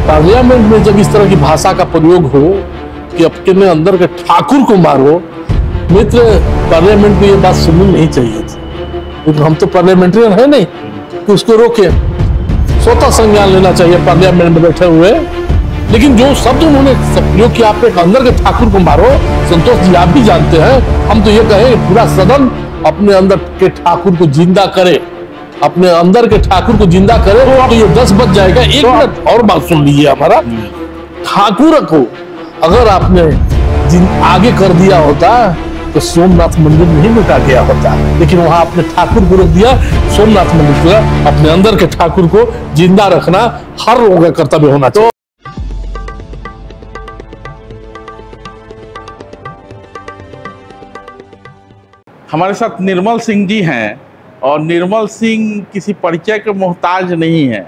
Parliament में जब इस तरह की भाषा का प्रयोग हो कि अपने अंदर के ठाकुर को मारो, मित्र, पार्लियामेंट में ये बात सुननी नहीं चाहिए थी। लेकिन हम तो पार्लियामेंट्रियन है नहीं कि उसको रोके, स्वतः संज्ञान लेना चाहिए पार्लियामेंट में बैठे हुए। लेकिन जो शब्द उन्होंने प्रयोग किया, आपने अंदर के ठाकुर को मारो, संतोष जी आप भी जानते हैं, हम तो ये कहें पूरा सदन अपने अंदर के ठाकुर को जिंदा करे, अपने अंदर के ठाकुर को जिंदा करे। तो ये 10 बज जाएगा। एक मिनट और बात सुन लीजिए हमारा। ठाकुर को अगर आपने आगे कर दिया होता तो सोमनाथ मंदिर नहीं लुटा गया होता, लेकिन वहां आपने ठाकुर को रोक दिया। सोमनाथ मंदिर को, अपने अंदर के ठाकुर को जिंदा रखना हर लोगों का कर्तव्य होना चाहिए। हमारे साथ निर्मल सिंह जी हैं और निर्मल सिंह किसी परिचय के मोहताज नहीं है।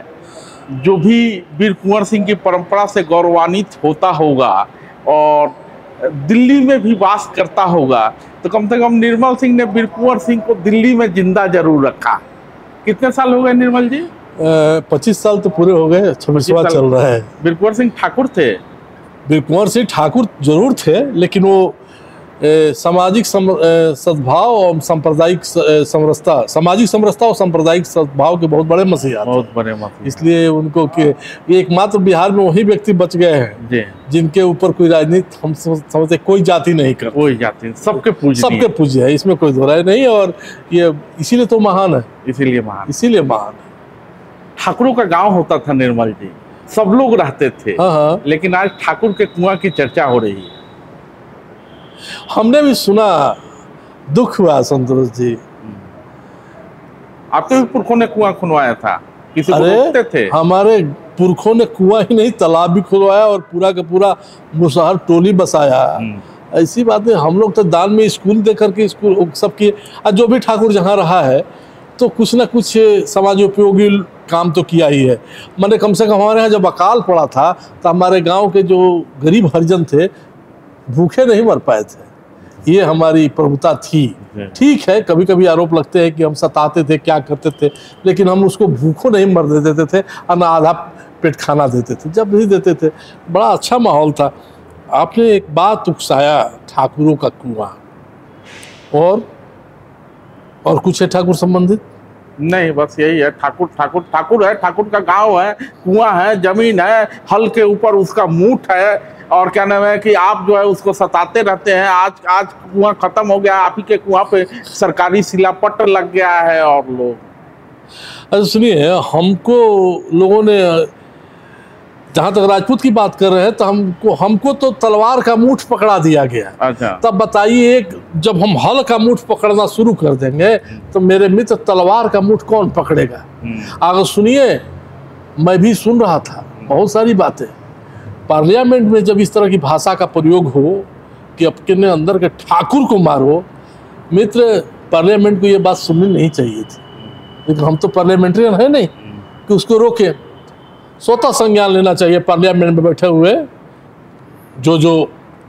जो भी वीर कुंवर सिंह की परंपरा से गौरवान्वित होता होगा और दिल्ली में भी वास करता होगा, तो कम से कम निर्मल सिंह ने वीर कुंवर सिंह को दिल्ली में जिंदा जरूर रखा। कितने साल हो गए निर्मल जी? 25 साल तो पूरे हो गए, 26वां चल रहा है। वीर कुंवर सिंह ठाकुर थे? वीर कुंवर सिंह ठाकुर जरूर थे, लेकिन वो सामाजिक सद्भाव और सांप्रदायिक समरसता, सामाजिक समरसता और सांप्रदायिक सद्भाव के बहुत बड़े मसीहा, बहुत बड़े मसीहा। इसलिए उनको के एकमात्र बिहार में वही व्यक्ति बच गए हैं जिनके ऊपर कोई राजनीति हम समझते कोई जाति नहीं कर, कोई जाति, सबके पूज्य है, इसमें कोई दोहराई नहीं। और ये इसीलिए तो महान है, इसीलिए महान है। ठाकुरों का गाँव होता था निर्मल जी, सब लोग रहते थे। हाँ। लेकिन आज ठाकुर के कुआं की चर्चा हो रही है। हमने भी सुना, दुख हुआ संतोष जी। आपके भी पुरखों ने कुआं खुनवाया था? किसी को रोकते थे? हमारे पुरखों ने कुआं ही नहीं, तालाब भी खुलवाया और पूरा का पूरा मुसहर टोली बसाया। ऐसी बात नहीं, हम लोग तो दान में स्कूल दे करके स्कूल सब किए। जो भी ठाकुर जहाँ रहा है तो कुछ ना कुछ समाज उपयोगी काम तो किया ही है। मैंने कम से कम हमारे यहाँ जब अकाल पड़ा था तो हमारे गाँव के जो गरीब हरिजन थे भूखे नहीं मर पाए थे। ये हमारी प्रभुता थी। ठीक है, कभी कभी आरोप लगते हैं कि हम सताते थे, क्या करते थे, लेकिन हम उसको भूखों नहीं मर देते थे और ना आधा पेट खाना देते थे। जब नहीं देते थे, बड़ा अच्छा माहौल था। आपने एक बात उकसाया, ठाकुरों का कुआं, और कुछ है ठाकुर संबंधित? नहीं, बस यही है। ठाकुर है, ठाकुर का गांव है, कुआं है, जमीन है, हल के ऊपर उसका मूठ है। और क्या नाम है कि आप जो है उसको सताते रहते हैं। आज कुआं खत्म हो गया, आप ही के कुआं पे सरकारी सिलापट लग गया है। और लोग सुनिए, हमको लोगों ने, जहां तक राजपूत की बात कर रहे हैं, तो हमको तो तलवार का मूठ पकड़ा दिया गया। अच्छा। तब बताइए, जब हम हल का मूठ पकड़ना शुरू कर देंगे तो मेरे मित्र तलवार का मूठ कौन पकड़ेगा? अगर सुनिए, मैं भी सुन रहा था बहुत सारी बातें। पार्लियामेंट में जब इस तरह की भाषा का प्रयोग हो कि अपने अंदर के ठाकुर को मारो, मित्र, पार्लियामेंट को ये बात सुननी नहीं चाहिए थी। लेकिन हम तो पार्लियामेंट्रियन है नहीं कि उसको रोके, स्वतः संज्ञान लेना चाहिए पार्लियामेंट में बैठे हुए जो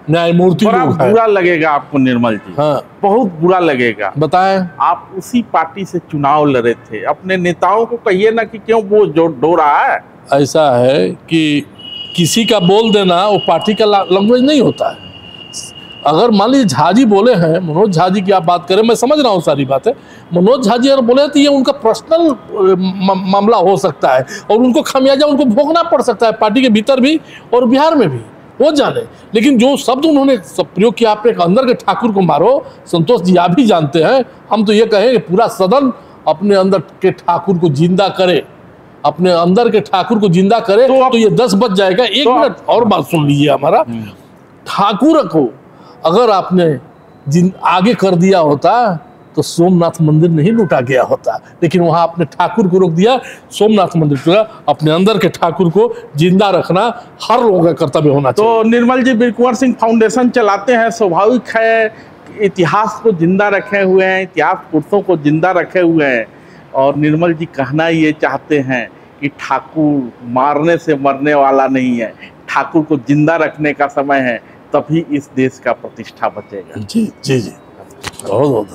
न्यायमूर्ति लोग हैं। बुरा लगेगा आपको निर्मल जी? हाँ, बहुत बुरा लगेगा। बताएं। आप उसी पार्टी से चुनाव लड़े थे, अपने नेताओं को कहिए ना कि क्यों वो जो डो रहा है। ऐसा है कि किसी का बोल देना वो पार्टी का लैंग्वेज नहीं होता है। अगर मान लीजिए झा जी बोले हैं, मनोज झा जी की आप बात करें, मैं समझ रहा हूँ सारी बातें। मनोज झा जी अगर बोले तो ये उनका पर्सनल मामला हो सकता है और उनको खमियाजा उनको भोगना पड़ सकता है, पार्टी के भीतर भी और बिहार में भी, वो जाने। लेकिन जो शब्द उन्होंने प्रयोग किया, आपने अंदर के ठाकुर को मारो, संतोष जी आप भी जानते हैं, हम तो ये कहें कि पूरा सदन अपने अंदर के ठाकुर को जिंदा करे, अपने अंदर के ठाकुर को जिंदा करे। तो ये 10 बज जाएगा। एक मिनट और बात सुन लीजिए हमारा। ठाकुर को अगर आपने आगे कर दिया होता तो सोमनाथ मंदिर नहीं लूटा गया होता, लेकिन वहां आपने ठाकुर को रोक दिया। सोमनाथ मंदिर को, अपने अंदर के ठाकुर को जिंदा रखना हर लोगों का कर्तव्य होना चाहिए। तो निर्मल जी वीर कुंवर सिंह फाउंडेशन चलाते हैं, स्वाभाविक है, इतिहास को जिंदा रखे हुए हैं, इतिहास पुरुषों को जिंदा रखे हुए हैं। और निर्मल जी कहना ये चाहते हैं कि ठाकुर मारने से मरने वाला नहीं है, ठाकुर को जिंदा रखने का समय है, तभी इस देश का प्रतिष्ठा बचेगा। जी जी जी, बहुत बहुत